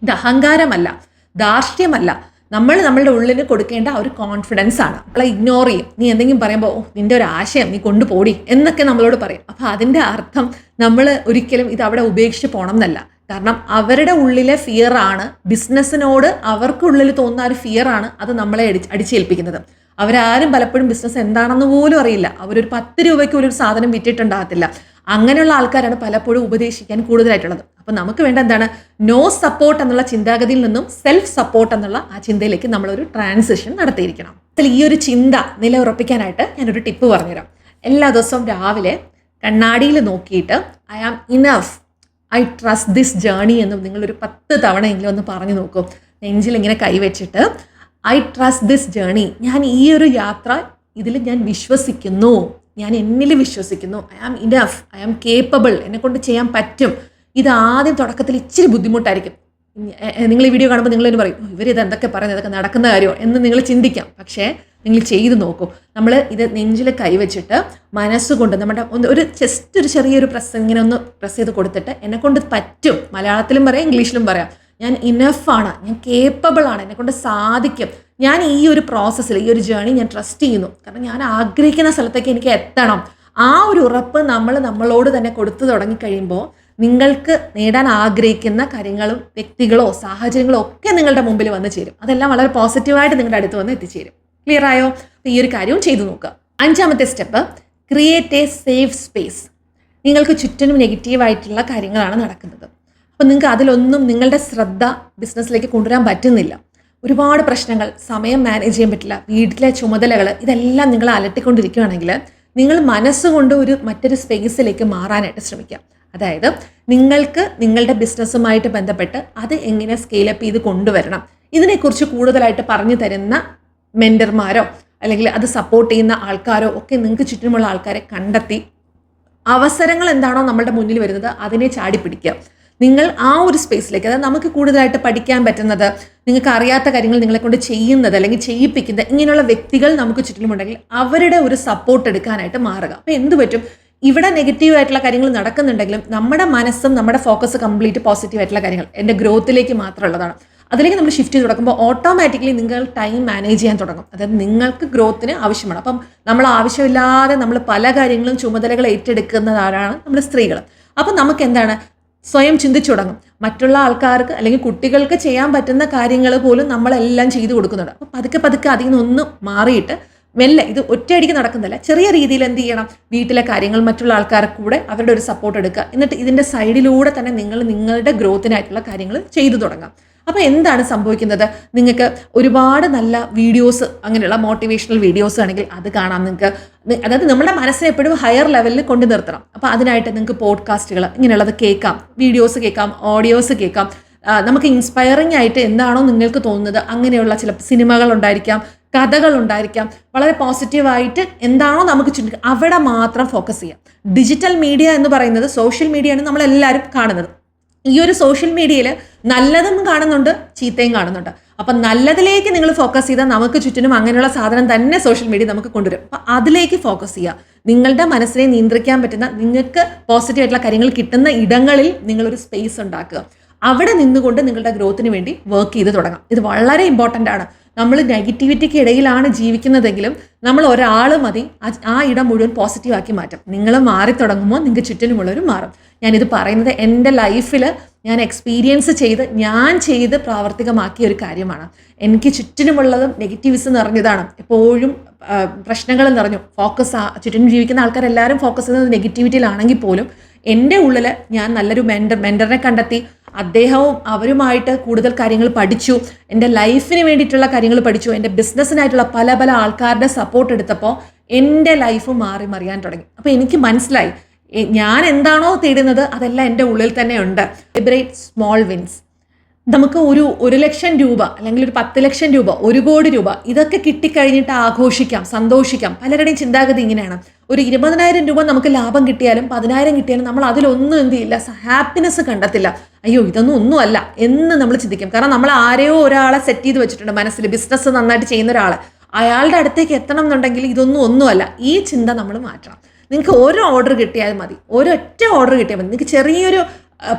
ഇത് അഹങ്കാരമല്ല, ധാർഷ്ട്യമല്ല. നമ്മളുടെ ഉള്ളിൽ കൊടുക്കേണ്ട ഒരു കോൺഫിഡൻസ് ആണ്. നമ്മളെ ഇഗ്നോർ ചെയ്യും. നീ എന്തെങ്കിലും പറയുമ്പോൾ നിൻ്റെ ഒരു ആശയം നീ കൊണ്ടുപോടി എന്നൊക്കെ നമ്മളോട് പറയും. അപ്പോൾ അതിൻ്റെ അർത്ഥം നമ്മൾ ഒരിക്കലും ഇത് അവിടെ ഉപേക്ഷിച്ച് പോകണം എന്നല്ല. കാരണം അവരുടെ ഉള്ളിലെ ഫിയറാണ്, ബിസിനസ്സിനോട് അവർക്കുള്ളിൽ തോന്നുന്ന ഒരു ഫിയറാണ് അത് നമ്മളെ അടിച്ചേൽപ്പിക്കുന്നത്. അവരാരും പലപ്പോഴും ബിസിനസ് എന്താണെന്ന് പോലും അറിയില്ല. അവരൊരു 10 രൂപയ്ക്ക് ഒരു സാധനം വിറ്റിട്ടുണ്ടാകത്തില്ല. അങ്ങനെയുള്ള ആൾക്കാരാണ് പലപ്പോഴും ഉപദേശിക്കാൻ കൂടുതലായിട്ടുള്ളത്. അപ്പോൾ നമുക്ക് വേണ്ട എന്താണ്, നോ സപ്പോർട്ട് എന്നുള്ള ചിന്താഗതിയിൽ നിന്നും സെൽഫ് സപ്പോർട്ട് എന്നുള്ള ആ ചിന്തയിലേക്ക് നമ്മളൊരു ട്രാൻസിഷൻ നടത്തിയിരിക്കണം. അതിൽ ഈ ഒരു ചിന്ത നിലയുറപ്പിക്കാനായിട്ട് ഞാനൊരു ടിപ്പ് പറഞ്ഞുതരാം. എല്ലാ ദിവസവും രാവിലെ കണ്ണാടിയിൽ നോക്കിയിട്ട് I am enough, I trust this journey എന്നും നിങ്ങളൊരു 10 തവണയെങ്കിലും ഒന്ന് പറഞ്ഞു നോക്കും. നെഞ്ചിൽ ഇങ്ങനെ കൈവച്ചിട്ട് ഐ ട്രസ്റ്റ് ദിസ് ജേർണി, ഞാൻ ഈ ഒരു യാത്ര ഇതിൽ ഞാൻ വിശ്വസിക്കുന്നു, ഞാൻ എന്നിൽ വിശ്വസിക്കുന്നു. I am enough, I am capable, എന്നെക്കൊണ്ട് ചെയ്യാൻ പറ്റും. ഇത് ആദ്യം തുടക്കത്തിൽ ഇച്ചിരി ബുദ്ധിമുട്ടായിരിക്കും. നിങ്ങൾ ഈ വീഡിയോ കാണുമ്പോൾ നിങ്ങളെന്ന് പറയും, ഇവരിത് എന്തൊക്കെ പറയുന്നത്, ഇതൊക്കെ നടക്കുന്ന കാര്യമോ എന്ന് നിങ്ങൾ ചിന്തിക്കാം. പക്ഷേ നിങ്ങൾ ചെയ്ത് നോക്കൂ. നമ്മൾ ഇത് നെഞ്ചിൽ കൈവച്ചിട്ട് മനസ്സുകൊണ്ട് നമ്മുടെ ഒരു ചെറിയൊരു ഇങ്ങനെ ഒന്ന് പ്രസ് ചെയ്ത് കൊടുത്തിട്ട് എന്നെക്കൊണ്ട് പറ്റും, മലയാളത്തിലും പറയാം ഇംഗ്ലീഷിലും പറയാം, ഞാൻ ഇനഫാണ്, ഞാൻ കേപ്പബിൾ ആണ്, എന്നെക്കൊണ്ട് സാധിക്കും, ഞാൻ ഈ ഒരു പ്രോസസ്സിൽ ഈ ഒരു ജേർണി ഞാൻ ട്രസ്റ്റ് ചെയ്യുന്നു, കാരണം ഞാൻ ആഗ്രഹിക്കുന്ന സ്ഥലത്തേക്ക് എനിക്ക് എത്തണം. ആ ഒരു ഉറപ്പ് നമ്മളോട് തന്നെ കൊടുത്തു തുടങ്ങിക്കഴിയുമ്പോൾ നിങ്ങൾക്ക് നേടാൻ ആഗ്രഹിക്കുന്ന കാര്യങ്ങളും വ്യക്തികളോ സാഹചര്യങ്ങളോ ഒക്കെ നിങ്ങളുടെ മുമ്പിൽ വന്ന് ചേരും. അതെല്ലാം വളരെ പോസിറ്റീവായിട്ട് നിങ്ങളുടെ അടുത്ത് വന്ന് എത്തിച്ചേരും. ക്ലിയർ ആയോ? അപ്പോൾ ഈ ഒരു കാര്യവും ചെയ്തു നോക്കുക. 5ാമത്തെ step, create a safe space. നിങ്ങൾക്ക് ചുറ്റിനും നെഗറ്റീവായിട്ടുള്ള കാര്യങ്ങളാണ് നടക്കുന്നത്. അപ്പോൾ നിങ്ങൾക്ക് അതിലൊന്നും നിങ്ങളുടെ ശ്രദ്ധ ബിസിനസ്സിലേക്ക് കൊണ്ടുവരാൻ പറ്റുന്നില്ല. ഒരുപാട് പ്രശ്നങ്ങൾ, സമയം മാനേജ് ചെയ്യാൻ പറ്റില്ല, വീട്ടിലെ ചുമതലകൾ, ഇതെല്ലാം നിങ്ങളെ അലട്ടിക്കൊണ്ടിരിക്കുകയാണെങ്കിൽ നിങ്ങൾ മനസ്സുകൊണ്ട് മറ്റൊരു സ്പേസിലേക്ക് മാറാനായിട്ട് ശ്രമിക്കാം. അതായത് നിങ്ങൾക്ക് നിങ്ങളുടെ ബിസിനസ്സുമായിട്ട് ബന്ധപ്പെട്ട് അത് എങ്ങനെ സ്കെയിലപ്പ് ചെയ്ത് കൊണ്ടുവരണം, ഇതിനെക്കുറിച്ച് കൂടുതലായിട്ട് പറഞ്ഞു തരുന്ന മെൻറ്റർമാരോ അല്ലെങ്കിൽ അത് സപ്പോർട്ട് ചെയ്യുന്ന ആൾക്കാരോ ഒക്കെ നിങ്ങൾക്ക് ചുറ്റുമുള്ള ആൾക്കാരെ കണ്ടെത്തി അവസരങ്ങൾ എന്താണോ നമ്മളുടെ മുന്നിൽ വരുന്നത് അതിനെ ചാടിപ്പിടിക്കുക. നിങ്ങൾ ആ ഒരു സ്പേസിലേക്ക്, അതായത് നമുക്ക് കൂടുതലായിട്ട് പഠിക്കാൻ പറ്റുന്നത്, നിങ്ങൾക്ക് അറിയാത്ത കാര്യങ്ങൾ നിങ്ങളെ കൊണ്ട് ചെയ്യുന്നത് അല്ലെങ്കിൽ ചെയ്യിപ്പിക്കുന്നത്, ഇങ്ങനെയുള്ള വ്യക്തികൾ നമുക്ക് ചുറ്റിലുമുണ്ടെങ്കിൽ അവരുടെ ഒരു സപ്പോർട്ട് എടുക്കാനായിട്ട് മാറുക. അപ്പോൾ എന്ത് പറ്റും, ഇവിടെ നെഗറ്റീവ് ആയിട്ടുള്ള കാര്യങ്ങൾ നടക്കുന്നുണ്ടെങ്കിലും നമ്മുടെ മനസ്സും നമ്മുടെ ഫോക്കസ് കംപ്ലീറ്റ് പോസിറ്റീവ് ആയിട്ടുള്ള കാര്യങ്ങൾ, എൻ്റെ ഗ്രോത്തിലേക്ക് മാത്രമുള്ളതാണ്. അതിലേക്ക് നമ്മൾ ഷിഫ്റ്റ് ചെയ്ത് തുടങ്ങുമ്പോൾ ഓട്ടോമാറ്റിക്കലി നിങ്ങൾ ടൈം മാനേജ് ചെയ്യാൻ തുടങ്ങും. അതായത് നിങ്ങൾക്ക് ഗ്രോത്തിന് ആവശ്യമാണ്. അപ്പം നമ്മൾ ആവശ്യമില്ലാതെ നമ്മൾ പല കാര്യങ്ങളും ചുമതലകൾ ഏറ്റെടുക്കുന്നവരാണ് നമ്മൾ സ്ത്രീകൾ. അപ്പം നമുക്ക് എന്താണ്, സ്വയം ചിന്തിച്ചു തുടങ്ങും. മറ്റുള്ള ആൾക്കാർക്ക് അല്ലെങ്കിൽ കുട്ടികൾക്ക് ചെയ്യാൻ പറ്റുന്ന കാര്യങ്ങൾ പോലും നമ്മളെല്ലാം ചെയ്തു കൊടുക്കുന്നുണ്ട്. അപ്പോൾ പതുക്കെ അതിൽ നിന്നൊന്ന് മാറിയിട്ട് മെല്ലെ, ഇത് ഒറ്റയടിക്ക് നടക്കുന്നില്ല, ചെറിയ രീതിയിൽ എന്ത് ചെയ്യണം, വീട്ടിലെ കാര്യങ്ങൾ മറ്റുള്ള ആൾക്കാർക്ക് കൂടെ അവരുടെ ഒരു സപ്പോർട്ട് എടുക്കുക. എന്നിട്ട് ഇതിൻ്റെ സൈഡിലൂടെ തന്നെ നിങ്ങളുടെ ഗ്രോത്തിനായിട്ടുള്ള കാര്യങ്ങൾ ചെയ്തു തുടങ്ങാം. അപ്പോൾ എന്താണ് സംഭവിക്കുന്നത്, നിങ്ങൾക്ക് ഒരുപാട് നല്ല വീഡിയോസ്, അങ്ങനെയുള്ള മോട്ടിവേഷണൽ വീഡിയോസ് ആണെങ്കിൽ അത് കാണാം നിങ്ങൾക്ക്. അതായത് നമ്മുടെ മനസ്സിനെ എപ്പോഴും ഹയർ ലെവലിൽ കൊണ്ടു നിർത്തണം. അപ്പോൾ അതിനായിട്ട് നിങ്ങൾക്ക് പോഡ്കാസ്റ്റുകൾ ഇങ്ങനെയുള്ളത് കേൾക്കാം, വീഡിയോസ് കേൾക്കാം, ഓഡിയോസ് കേൾക്കാം. നമുക്ക് ഇൻസ്പയറിംഗ് ആയിട്ട് എന്താണോ നിങ്ങൾക്ക് തോന്നുന്നത് അങ്ങനെയുള്ള ചില സിനിമകൾ ഉണ്ടായിരിക്കാം, കഥകൾ ഉണ്ടായിരിക്കാം. വളരെ പോസിറ്റീവായിട്ട് എന്താണോ നമുക്ക് ചുറ്റും അവിടെ മാത്രം ഫോക്കസ് ചെയ്യാം. ഡിജിറ്റൽ മീഡിയ എന്ന് പറയുന്നത് സോഷ്യൽ മീഡിയയാണ് നമ്മളെല്ലാവരും കാണുന്നത്. ഈ ഒരു സോഷ്യൽ മീഡിയയിൽ നല്ലതും കാണുന്നുണ്ട്, ചീത്തയും കാണുന്നുണ്ട്. അപ്പം നല്ലതിലേക്ക് നിങ്ങൾ ഫോക്കസ് ചെയ്താൽ നമുക്ക് ചുറ്റിനും അങ്ങനെയുള്ള സാധനം തന്നെ സോഷ്യൽ മീഡിയ നമുക്ക് കൊണ്ടുവരും. അപ്പം അതിലേക്ക് ഫോക്കസ് ചെയ്യുക. നിങ്ങളുടെ മനസ്സിനെ നിയന്ത്രിക്കാൻ പറ്റുന്ന, നിങ്ങൾക്ക് പോസിറ്റീവ് ആയിട്ടുള്ള കാര്യങ്ങൾ കിട്ടുന്ന ഇടങ്ങളിൽ നിങ്ങളൊരു സ്പേസ് ഉണ്ടാക്കുക. അവിടെ നിന്നുകൊണ്ട് നിങ്ങളുടെ ഗ്രോത്തിന് വേണ്ടി വർക്ക് ചെയ്ത് തുടങ്ങാം. ഇത് വളരെ ഇമ്പോർട്ടൻ്റ് ആണ്. നമ്മൾ നെഗറ്റിവിറ്റിക്ക് ഇടയിലാണ് ജീവിക്കുന്നതെങ്കിലും നമ്മൾ ഒരാൾ മതി ആ ഇടം മുഴുവൻ പോസിറ്റീവാക്കി മാറ്റും. നിങ്ങൾ മാറി തുടങ്ങുമ്പോൾ നിങ്ങൾക്ക് ചുറ്റിനുമുള്ളവരും മാറും. ഞാനിത് പറയുന്നത് എൻ്റെ ലൈഫിൽ ഞാൻ എക്സ്പീരിയൻസ് ഞാൻ ചെയ്ത് പ്രാവർത്തികമാക്കിയ ഒരു കാര്യമാണ്. എനിക്ക് ചുറ്റിനുമുള്ളതും നെഗറ്റീവ്സ് നിറഞ്ഞതാണ്. എപ്പോഴും പ്രശ്നങ്ങൾ നിറഞ്ഞു. ചുറ്റിനും ജീവിക്കുന്ന ആൾക്കാരെല്ലാവരും ഫോക്കസ് ചെയ്യുന്നത് നെഗറ്റിവിറ്റിയിലാണെങ്കിൽ പോലും എൻ്റെ ഉള്ളിൽ ഞാൻ നല്ലൊരു മെൻറ്ററിനെ കണ്ടെത്തി. അദ്ദേഹവും അവരുമായിട്ട് കൂടുതൽ കാര്യങ്ങൾ പഠിച്ചു. എൻ്റെ ലൈഫിന് വേണ്ടിയിട്ടുള്ള കാര്യങ്ങൾ പഠിച്ചു. എൻ്റെ ബിസിനസ്സിനായിട്ടുള്ള പല പല ആൾക്കാരുടെ സപ്പോർട്ട് എടുത്തപ്പോൾ എൻ്റെ ലൈഫ് മറിയാൻ തുടങ്ങി. അപ്പോൾ എനിക്ക് മനസ്സിലായി, ഞാൻ എന്താണോ തേടുന്നത് അതെല്ലാം എൻ്റെ ഉള്ളിൽ തന്നെ ഉണ്ട്. Celebrate small wins. നമുക്ക് ഒരു 1,00,000 രൂപ അല്ലെങ്കിൽ ഒരു 10,00,000 രൂപ, 1 കോടി രൂപ ഇതൊക്കെ കിട്ടിക്കഴിഞ്ഞിട്ട് ആഘോഷിക്കാം, സന്തോഷിക്കാം. പലരുടെയും ചിന്താഗതി ഇങ്ങനെയാണ്. ഒരു 20,000 രൂപ നമുക്ക് ലാഭം കിട്ടിയാലും 10,000 കിട്ടിയാലും നമ്മൾ അതിലൊന്നും എന്ത് ചെയ്യില്ല, ഹാപ്പിനെസ് കണ്ടെത്തില്ല. അയ്യോ ഇതൊന്നും ഒന്നുമല്ല എന്ന് നമ്മൾ ചിന്തിക്കും. കാരണം നമ്മൾ ആരെയോ ഒരാളെ സെറ്റ് ചെയ്ത് വെച്ചിട്ടുണ്ട് മനസ്സിൽ. ബിസിനസ് നന്നായിട്ട് ചെയ്യുന്ന ഒരാൾ, അയാളുടെ അടുത്തേക്ക് എത്തണം എന്നുണ്ടെങ്കിൽ ഒന്നുമല്ല. ഈ ചിന്ത നമ്മൾ മാറ്റണം. നിങ്ങൾക്ക് ഒരു ഓർഡർ കിട്ടിയാൽ മതി, ഒരൊറ്റ ഓർഡർ കിട്ടിയാൽ മതി. നിങ്ങൾക്ക് ചെറിയൊരു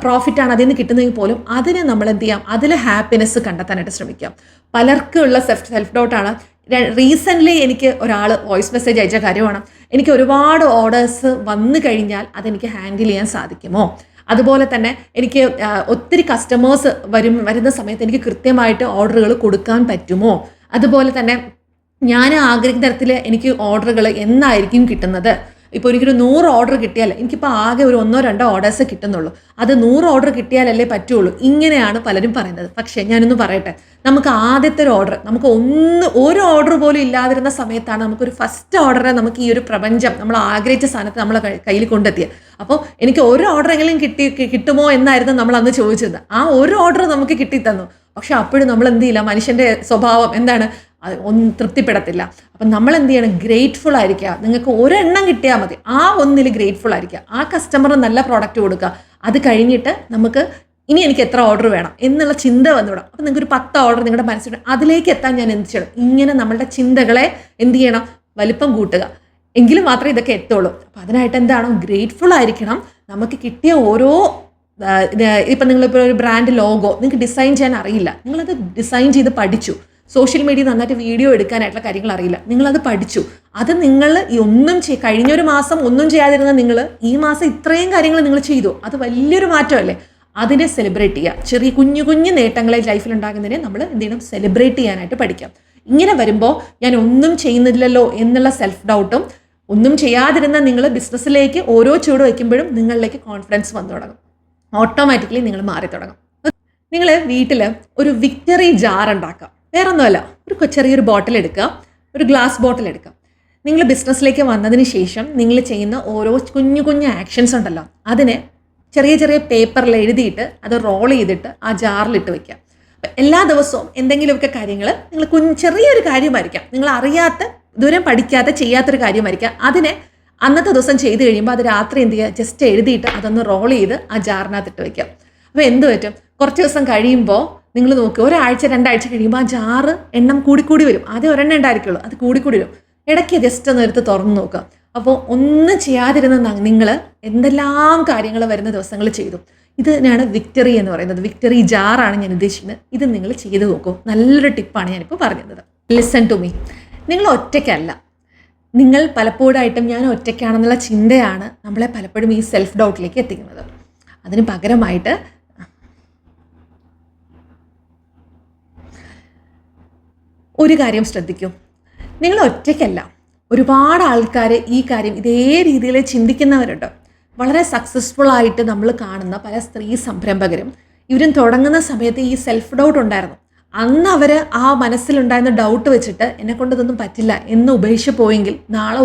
പ്രോഫിറ്റാണ് അതിൽ നിന്ന് കിട്ടുന്നതെങ്കിൽ പോലും അതിനെ നമ്മൾ എന്ത് ചെയ്യാം, അതിൽ ഹാപ്പിനെസ് കണ്ടെത്താനായിട്ട് ശ്രമിക്കാം. പലർക്കുള്ള സെൽഫ് ഡൗട്ടാണ്. റീസെൻ്റ്ലി എനിക്ക് ഒരാൾ വോയിസ് മെസ്സേജ് അയച്ച കാര്യമാണ്, എനിക്ക് ഒരുപാട് ഓർഡേഴ്സ് വന്നു കഴിഞ്ഞാൽ അതെനിക്ക് ഹാൻഡിൽ ചെയ്യാൻ സാധിക്കുമോ, അതുപോലെ തന്നെ എനിക്ക് ഒത്തിരി കസ്റ്റമേഴ്സ് വരുന്ന സമയത്ത് എനിക്ക് കൃത്യമായിട്ട് ഓർഡറുകൾ കൊടുക്കാൻ പറ്റുമോ, അതുപോലെ തന്നെ ഞാൻ ആഗ്രഹിക്കുന്ന തരത്തിൽ എനിക്ക് ഓർഡറുകൾ എന്നായിരിക്കും കിട്ടുന്നത്. ഇപ്പോൾ എനിക്കൊരു 100 ഓർഡർ കിട്ടിയാൽ എനിക്കിപ്പോൾ ആകെ ഒരു 1-2 ഓർഡേഴ്സ് കിട്ടുന്നുള്ളൂ. അത് 100 ഓർഡർ കിട്ടിയാലല്ലേ പറ്റുള്ളൂ. ഇങ്ങനെയാണ് പലരും പറയുന്നത്. പക്ഷേ ഞാനൊന്ന് പറയട്ടെ, നമുക്ക് ആദ്യത്തെ ഒരു ഓർഡർ, നമുക്ക് ഒരു ഓർഡർ പോലും ഇല്ലാതിരുന്ന സമയത്താണ് നമുക്കൊരു ഫസ്റ്റ് ഓർഡറെ നമുക്ക് ഈ ഒരു പ്രപഞ്ചം നമ്മൾ ആഗ്രഹിച്ച സ്ഥാനത്ത് നമ്മളെ കയ്യിൽ കൊണ്ടെത്തിയത്. അപ്പോൾ എനിക്ക് ഒരു ഓർഡർ എങ്കിലും കിട്ടുമോ എന്നായിരുന്നു നമ്മൾ അന്ന് ചോദിച്ചിരുന്നത്. ആ ഒരു ഓർഡർ നമുക്ക് കിട്ടിത്തന്നു. പക്ഷെ അപ്പോഴും നമ്മൾ എന്ത് ചെയ്യില്ല, മനുഷ്യൻ്റെ സ്വഭാവം എന്താണ്, ഒന്നും തൃപ്തിപ്പെടത്തില്ല. അപ്പം നമ്മൾ എന്ത് ചെയ്യണം, ഗ്രേറ്റ്ഫുൾ ആയിരിക്കുക. നിങ്ങൾക്ക് ഒരെണ്ണം കിട്ടിയാൽ മതി, ആ ഒന്നിൽ ഗ്രേറ്റ്ഫുൾ ആയിരിക്കുക. ആ കസ്റ്റമറിന് നല്ല പ്രോഡക്റ്റ് കൊടുക്കുക. അത് കഴിഞ്ഞിട്ട് നമുക്ക് ഇനി എനിക്ക് എത്ര ഓർഡർ വേണം എന്നുള്ള ചിന്ത വന്നുവിടാം. അപ്പം നിങ്ങൾക്കൊരു 10 ഓർഡർ നിങ്ങളുടെ മനസ്സിൽ, അതിലേക്ക് എത്താൻ ഞാൻ എന്ത് ചെയ്യണം, ഇങ്ങനെ നമ്മളുടെ ചിന്തകളെ എന്ത് ചെയ്യണം, വലിപ്പം കൂട്ടുക. എങ്കിലും മാത്രമേ ഇതൊക്കെ എത്തുള്ളൂ. അപ്പം അതിനായിട്ട് എന്താണോ, ഗ്രേറ്റ്ഫുൾ ആയിരിക്കണം. നമുക്ക് കിട്ടിയ ഓരോ ഇപ്പം നിങ്ങളിപ്പോൾ ഒരു ബ്രാൻഡ് ലോഗോ നിങ്ങൾക്ക് ഡിസൈൻ ചെയ്യാൻ അറിയില്ല, നിങ്ങളത് ഡിസൈൻ ചെയ്ത് പഠിച്ചു. സോഷ്യൽ മീഡിയ നന്നായിട്ട് വീഡിയോ എടുക്കാനായിട്ടുള്ള കാര്യങ്ങൾ അറിയില്ല, നിങ്ങളത് പഠിച്ചു. അത് നിങ്ങൾ കഴിഞ്ഞൊരു മാസം ഒന്നും ചെയ്യാതിരുന്ന നിങ്ങൾ ഈ മാസം ഇത്രയും കാര്യങ്ങൾ നിങ്ങൾ ചെയ്തു. അത് വലിയൊരു മാറ്റമല്ലേ. അതിനെ സെലിബ്രേറ്റ് ചെയ്യുക. ചെറിയ കുഞ്ഞു നേട്ടങ്ങളെ ലൈഫിൽ ഉണ്ടാകുന്നതിനെ നമ്മൾ എന്ത് ചെയ്യണം, സെലിബ്രേറ്റ് ചെയ്യാനായിട്ട് പഠിക്കാം. ഇങ്ങനെ വരുമ്പോൾ ഞാൻ ഒന്നും ചെയ്യുന്നില്ലല്ലോ എന്നുള്ള സെൽഫ് ഡൗട്ടും, ഒന്നും ചെയ്യാതിരുന്ന നിങ്ങൾ ബിസിനസ്സിലേക്ക് ഓരോ ചുവട് വയ്ക്കുമ്പോഴും നിങ്ങളിലേക്ക് കോൺഫിഡൻസ് വന്നു തുടങ്ങും. ഓട്ടോമാറ്റിക്കലി നിങ്ങൾ മാറി തുടങ്ങും. നിങ്ങൾ വീട്ടിൽ ഒരു വിക്ടറി ജാർ ഉണ്ടാക്കുക. വേറെ ഒന്നുമല്ല, ഒരു ചെറിയൊരു ബോട്ടിൽ എടുക്കുക, ഒരു ഗ്ലാസ് ബോട്ടിൽ എടുക്കുക. നിങ്ങൾ ബിസിനസ്സിലേക്ക് വന്നതിന് ശേഷം നിങ്ങൾ ചെയ്യുന്ന ഓരോ കുഞ്ഞു ആക്ഷൻസ് ഉണ്ടല്ലോ, അതിനെ ചെറിയ പേപ്പറിൽ എഴുതിയിട്ട് അത് റോൾ ചെയ്തിട്ട് ആ ജാറിലിട്ട് വയ്ക്കുക. അപ്പം എല്ലാ ദിവസവും എന്തെങ്കിലുമൊക്കെ കാര്യങ്ങൾ നിങ്ങൾ ചെറിയൊരു കാര്യമായിരിക്കാം, നിങ്ങൾ അറിയാത്ത, ഇതുവരെ പഠിക്കാത്ത, ചെയ്യാത്തൊരു കാര്യമായിരിക്കാം. അതിനെ അന്നത്തെ ദിവസം ചെയ്ത് കഴിയുമ്പോൾ അത് രാത്രി എന്ത് ചെയ്യുക, ജസ്റ്റ് എഴുതിയിട്ട് അതൊന്ന് റോൾ ചെയ്ത് ആ ജാറിനകത്തിട്ട് വയ്ക്കുക. അപ്പോൾ എന്ത് പറ്റും, കുറച്ച് ദിവസം കഴിയുമ്പോൾ നിങ്ങൾ നോക്കുക, 1-2 ആഴ്ച കഴിയുമ്പോൾ ആ ജാറ് എണ്ണം കൂടിക്കൂടി വരും. ആദ്യം ഒരെണ്ണം ഉണ്ടായിരിക്കുള്ളൂ, അത് കൂടിക്കൂടി വരും. ഇടയ്ക്ക് ജസ്റ്റ് ഒന്ന് എടുത്ത് തുറന്ന് നോക്കുക. അപ്പോൾ ഒന്നും ചെയ്യാതിരുന്ന നിങ്ങൾ എന്തെല്ലാം കാര്യങ്ങൾ വരുന്ന ദിവസങ്ങൾ ചെയ്തു. ഇത് തന്നെയാണ് വിക്ടറി എന്ന് പറയുന്നത്. വിക്ടറി ജാറാണ് ഞാൻ ഉദ്ദേശിക്കുന്നത്. ഇത് നിങ്ങൾ ചെയ്ത് നോക്കൂ. നല്ലൊരു ടിപ്പാണ് ഞാനിപ്പോൾ പറഞ്ഞത്. Listen to me. നിങ്ങൾ ഒറ്റയ്ക്കല്ല. നിങ്ങൾ പലപ്പോഴായിട്ടും ഞാൻ ഒറ്റയ്ക്കാണെന്നുള്ള ചിന്തയാണ് നമ്മളെ പലപ്പോഴും ഈ സെൽഫ് ഡൗട്ടിലേക്ക് എത്തിക്കുന്നത്. അതിന് പകരമായിട്ട് ഒരു കാര്യം ശ്രദ്ധിക്കൂ, നിങ്ങൾ ഒറ്റയ്ക്കല്ല. ഒരുപാട് ആൾക്കാർ ഈ കാര്യം ഇതേ രീതിയിൽ ചിന്തിക്കുന്നവരുണ്ട്. വളരെ സക്സസ്ഫുൾ ആയിട്ട് നമ്മൾ കാണുന്ന പല സ്ത്രീ സംരംഭകരും ഇവരും തുടങ്ങുന്ന സമയത്ത് ഈ സെൽഫ് ഡൗട്ട് ഉണ്ടായിരുന്നു. അന്ന് അവർ ആ മനസ്സിലുണ്ടായിരുന്ന ഡൗട്ട് വെച്ചിട്ട് എന്നെക്കൊണ്ട് ഇതൊന്നും പറ്റില്ല എന്ന് ഉപേക്ഷിച്ച് പോയെങ്കിൽ നാളെ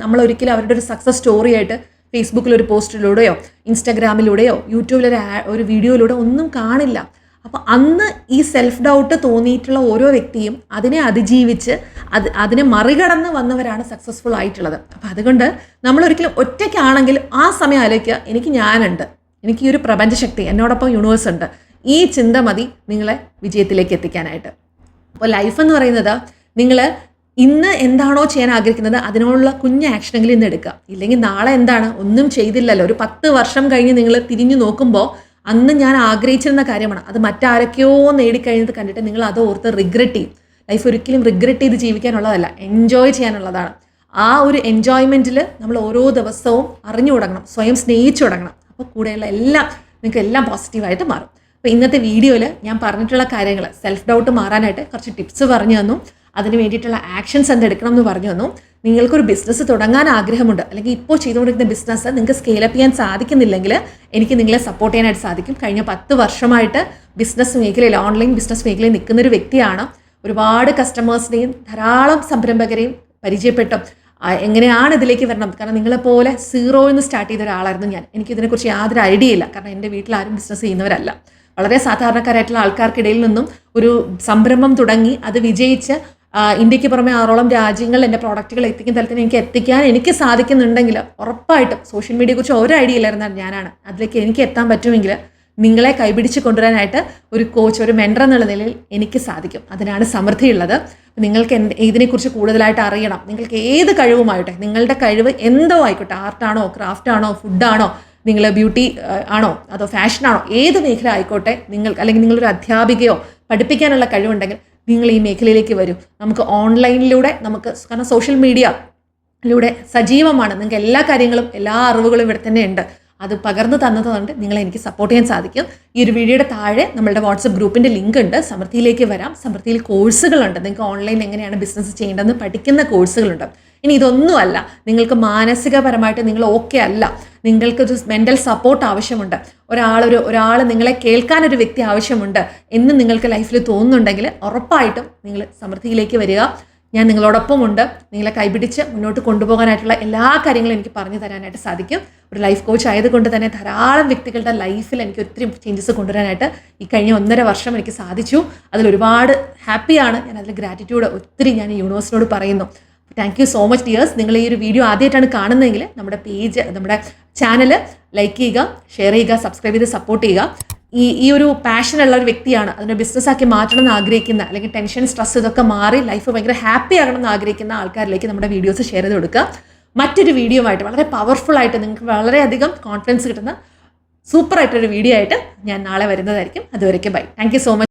നമ്മളൊരിക്കലും അവരുടെ ഒരു സക്സസ് സ്റ്റോറി ആയിട്ട് ഫേസ്ബുക്കിൽ ഒരു പോസ്റ്റിലൂടെയോ ഇൻസ്റ്റാഗ്രാമിലൂടെയോ യൂട്യൂബിലൊരു ഒരു വീഡിയോയിലൂടെ ഒന്നും കാണില്ല. അപ്പോൾ അന്ന് ഈ സെൽഫ് ഡൗട്ട് തോന്നിയിട്ടുള്ള ഓരോ വ്യക്തിയും അതിനെ അതിജീവിച്ച് അതിനെ മറികടന്ന് വന്നവരാണ് സക്സസ്ഫുൾ ആയിട്ടുള്ളത്. അപ്പോൾ അതുകൊണ്ട് നമ്മളൊരിക്കലും ഒറ്റയ്ക്കാണെങ്കിൽ ആ സമയം ആലോചിക്കുക, എനിക്ക് ഞാനുണ്ട്, എനിക്ക് ഈ ഒരു പ്രപഞ്ചശക്തി, എന്നോടൊപ്പം യൂണിവേഴ്സ് ഉണ്ട്. ഈ ചിന്ത മതി നിങ്ങളെ വിജയത്തിലേക്ക് എത്തിക്കാനായിട്ട്. അപ്പോൾ ലൈഫ് എന്ന് പറയുന്നത് നിങ്ങൾ ഇന്ന് എന്താണോ ചെയ്യാൻ ആഗ്രഹിക്കുന്നത് അതിനുള്ള കുഞ്ഞ് ആക്ഷനെങ്കിലും ഇന്ന് എടുക്കുക. ഇല്ലെങ്കിൽ നാളെ എന്താണ്, ഒന്നും ചെയ്തില്ലല്ലോ. ഒരു 10 വർഷം കഴിഞ്ഞ് നിങ്ങൾ തിരിഞ്ഞു നോക്കുമ്പോൾ അന്ന് ഞാൻ ആഗ്രഹിച്ചിരുന്ന കാര്യമാണ്, അത് മറ്റാരൊക്കെയോ നേടിക്കഴിഞ്ഞത് കണ്ടിട്ട് നിങ്ങൾ അത് ഓർത്ത് റിഗ്രറ്റ് ചെയ്യും. ലൈഫ് ഒരിക്കലും റിഗ്രറ്റ് ചെയ്ത് ജീവിക്കാനുള്ളതല്ല, എൻജോയ് ചെയ്യാനുള്ളതാണ്. ആ ഒരു എൻജോയ്മെൻറ്റിൽ നമ്മൾ ഓരോ ദിവസവും അറിഞ്ഞു തുടങ്ങണം, സ്വയം സ്നേഹിച്ചു തുടങ്ങണം. അപ്പോൾ കൂടെയുള്ള എല്ലാം നിങ്ങൾക്ക് എല്ലാം പോസിറ്റീവായിട്ട് മാറും. അപ്പോൾ ഇന്നത്തെ വീഡിയോയിൽ ഞാൻ പറഞ്ഞിട്ടുള്ള കാര്യങ്ങൾ, സെൽഫ് ഡൗട്ട് മാറാനായിട്ട് കുറച്ച് ടിപ്സ് പറഞ്ഞു തന്നു, അതിന് വേണ്ടിയിട്ടുള്ള ആക്ഷൻസ് എന്തെടുക്കണം എന്ന് പറഞ്ഞു തന്നു. നിങ്ങൾക്കൊരു ബിസിനസ് തുടങ്ങാൻ ആഗ്രഹമുണ്ട്, അല്ലെങ്കിൽ ഇപ്പോൾ ചെയ്തുകൊണ്ടിരിക്കുന്ന ബിസിനസ് നിങ്ങൾക്ക് സ്കെയിലപ്പ് ചെയ്യാൻ സാധിക്കുന്നില്ലെങ്കിൽ എനിക്ക് നിങ്ങളെ സപ്പോർട്ട് ചെയ്യാനായിട്ട് സാധിക്കും. കഴിഞ്ഞ 10 വർഷമായിട്ട് ബിസിനസ് മേഖലയിൽ, ഓൺലൈൻ ബിസിനസ് മേഖലയിൽ നിൽക്കുന്നൊരു വ്യക്തിയാണ്. ഒരുപാട് കസ്റ്റമേഴ്സിനെയും ധാരാളം സംരംഭകരെയും പരിചയപ്പെട്ടു. എങ്ങനെയാണ് ഇതിലേക്ക് വരണം, കാരണം നിങ്ങളെപ്പോലെ സീറോയിൽ നിന്ന് സ്റ്റാർട്ട് ചെയ്ത ഒരാളായിരുന്നു ഞാൻ. എനിക്കിതിനെക്കുറിച്ച് യാതൊരു ഐഡിയ ഇല്ല, കാരണം എൻ്റെ വീട്ടിൽ ആരും ബിസിനസ് ചെയ്യുന്നവരല്ല. വളരെ സാധാരണക്കാരായിട്ടുള്ള ആൾക്കാർക്കിടയിൽ നിന്നും ഒരു സംരംഭം തുടങ്ങി അത് വിജയിച്ച് ഇന്ത്യക്ക് പുറമെ 6ഓളം രാജ്യങ്ങളിൽ എൻ്റെ പ്രോഡക്റ്റുകൾ എത്തിക്കുന്ന തലത്തിൽ എനിക്ക് സാധിക്കുന്നുണ്ടെങ്കിൽ ഉറപ്പായിട്ടും സോഷ്യൽ മീഡിയയെക്കുറിച്ച് ഒരു ഐഡിയ ഇല്ലായിരുന്ന ഞാനാണ്. അതിലേക്ക് എനിക്ക് എത്താൻ പറ്റുമെങ്കിൽ നിങ്ങളെ കൈപിടിച്ച് കൊണ്ടുവരാനായിട്ട് ഒരു കോച്ച്, ഒരു മെൻറ്റർ എന്നുള്ള നിലയിൽ എനിക്ക് സാധിക്കും. അതിനാണ് സമൃദ്ധിയുള്ളത്. നിങ്ങൾക്ക് ഇതിനെക്കുറിച്ച് കൂടുതലായിട്ട് അറിയണം, നിങ്ങൾക്ക് ഏത് കഴിവുമായിട്ടെ, നിങ്ങളുടെ കഴിവ് എന്തോ ആയിക്കോട്ടെ, ആർട്ടാണോ, ക്രാഫ്റ്റാണോ, ഫുഡാണോ, നിങ്ങൾ ബ്യൂട്ടി ആണോ, അതോ ഫാഷനാണോ, ഏത് മേഖല ആയിക്കോട്ടെ, നിങ്ങൾക്ക് അല്ലെങ്കിൽ നിങ്ങളൊരു അധ്യാപികയോ പഠിപ്പിക്കാനുള്ള കഴിവുണ്ടെങ്കിൽ നിങ്ങൾ ഈ മേഖലയിലേക്ക് വരൂ. നമുക്ക് ഓൺലൈനിലൂടെ കാരണം സോഷ്യൽ മീഡിയയിലൂടെ സജീവമാണ്. നിങ്ങൾക്ക് എല്ലാ കാര്യങ്ങളും, എല്ലാ അറിവുകളും ഇവിടെ തന്നെ ഉണ്ട്. അത് പകർന്നു തന്നതുകൊണ്ട് നിങ്ങളെ എനിക്ക് സപ്പോർട്ട് ചെയ്യാൻ സാധിക്കും. ഈ ഒരു വീഡിയോയുടെ താഴെ നമ്മളുടെ വാട്സപ്പ് ഗ്രൂപ്പിൻ്റെ ലിങ്ക് ഉണ്ട്. സമൃദ്ധിയിലേക്ക് വരാം. സമൃദ്ധിയിൽ കോഴ്സുകളുണ്ട്. നിങ്ങൾക്ക് ഓൺലൈൻ എങ്ങനെയാണ് ബിസിനസ് ചെയ്യേണ്ടതെന്ന് പഠിക്കുന്ന കോഴ്സുകളുണ്ട്. ഇനി ഇതൊന്നുമല്ല, നിങ്ങൾക്ക് മാനസികപരമായിട്ട് നിങ്ങൾ ഓക്കെ അല്ല, നിങ്ങൾക്കൊരു മെൻ്റൽ സപ്പോർട്ട് ആവശ്യമുണ്ട്, ഒരാൾ നിങ്ങളെ കേൾക്കാനൊരു വ്യക്തി ആവശ്യമുണ്ട് എന്ന് നിങ്ങൾക്ക് ലൈഫിൽ തോന്നുന്നുണ്ടെങ്കിൽ ഉറപ്പായിട്ടും നിങ്ങൾ സമൃദ്ധിയിലേക്ക് വരിക. ഞാൻ നിങ്ങളോടൊപ്പം ഉണ്ട്. നിങ്ങളെ കൈപിടിച്ച് മുന്നോട്ട് കൊണ്ടുപോകാനായിട്ടുള്ള എല്ലാ കാര്യങ്ങളും എനിക്ക് പറഞ്ഞു തരാനായിട്ട് സാധിക്കും. ഒരു ലൈഫ് കോച്ച് ആയതുകൊണ്ട് തന്നെ ധാരാളം വ്യക്തികളുടെ ലൈഫിൽ എനിക്ക് ഒത്തിരി ചേഞ്ചസ് കൊണ്ടുവരാനായിട്ട് ഈ കഴിഞ്ഞ 1.5 വർഷം എനിക്ക് സാധിച്ചു. അതിലൊരുപാട് ഹാപ്പിയാണ്. ഞാൻ അതിൽ ഗ്രാറ്റിറ്റ്യൂഡ് ഒത്തിരി ഞാൻ യൂണിവേഴ്സിനോട് പറയുന്നു. Thank you so much dears. നിങ്ങൾ ഈ ഒരു വീഡിയോ ആദ്യമായിട്ടാണ് കാണുന്നതെങ്കിൽ നമ്മുടെ ചാനൽ ലൈക്ക് ചെയ്യുക, ഷെയർ ചെയ്യുക, സബ്സ്ക്രൈബ് ചെയ്ത് സപ്പോർട്ട് ചെയ്യുക. ഈ ഒരു പാഷനുള്ള ഒരു വ്യക്തിയാണ്, അതിനെ ബിസിനസ്സാക്കി മാറ്റണം എന്ന് ആഗ്രഹിക്കുന്ന, അല്ലെങ്കിൽ ടെൻഷൻ, സ്ട്രെസ് ഇതൊക്കെ മാറി ലൈഫ് ഭയങ്കര ഹാപ്പി ആകണം എന്ന് ആഗ്രഹിക്കുന്ന ആൾക്കാരിലേക്ക് നമ്മുടെ വീഡിയോസ് ഷെയർ ചെയ്ത് കൊടുക്കുക. മറ്റൊരു വീഡിയോ ആയിട്ട്, വളരെ പവർഫുള്ളായിട്ട്, നിങ്ങൾക്ക് വളരെയധികം കോൺഫിഡൻസ് കിട്ടുന്ന സൂപ്പറായിട്ടൊരു വീഡിയോ ആയിട്ട് ഞാൻ നാളെ വരുന്നതായിരിക്കും. അതുവരെയ്ക്ക് bye. Thank you so much.